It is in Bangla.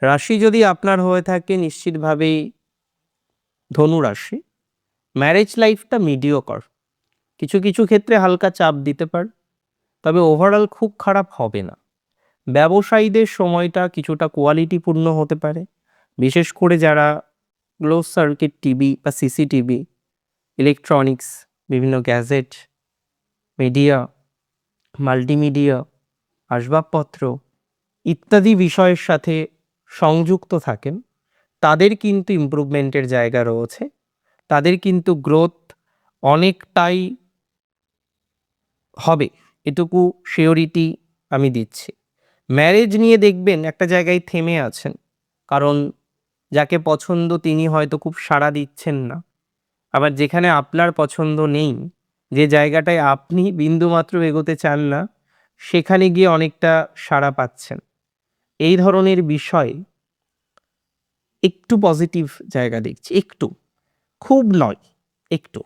রাশি যদি আপনার হয়ে থাকে নিশ্চিতভাবেই ধনু রাশি, ম্যারেজ লাইফটা মিডিওকর, কিছু কিছু ক্ষেত্রে হালকা চাপ দিতে পারে, তবে ওভারঅল খুব খারাপ হবে না। ব্যবসায়ীদের সময়টা কিছুটা কোয়ালিটিপূর্ণ হতে পারে, বিশেষ করে যারা ক্লোজ সার্কিট টিভি বা সিসিটিভি, ইলেকট্রনিক্স, বিভিন্ন গ্যাজেট, মিডিয়া, মাল্টিমিডিয়া, আসবাবপত্র ইত্যাদি বিষয়ের সাথে সংযুক্ত থাকেন, তাদের কিন্তু ইমপ্রুভমেন্টের জায়গা রয়েছে, তাদের কিন্তু গ্রোথ অনেকটাই হবে, এটুকু শিওরিটি আমি দিচ্ছি। ম্যারেজ নিয়ে দেখবেন একটা জায়গায় থেমে আছেন, কারণ যাকে পছন্দ তিনি হয়তো খুব সাড়া দিচ্ছেন না, আবার যেখানে আপনার পছন্দ নেই, যে জায়গাটায় আপনি বিন্দুমাত্র এগোতে চান না, সেখানে গিয়ে অনেকটা সাড়া পাচ্ছেন। এই ধরনের বিষয় একটু পজিটিভ জায়গা দেখছি, একটু, খুব নয়, একটু।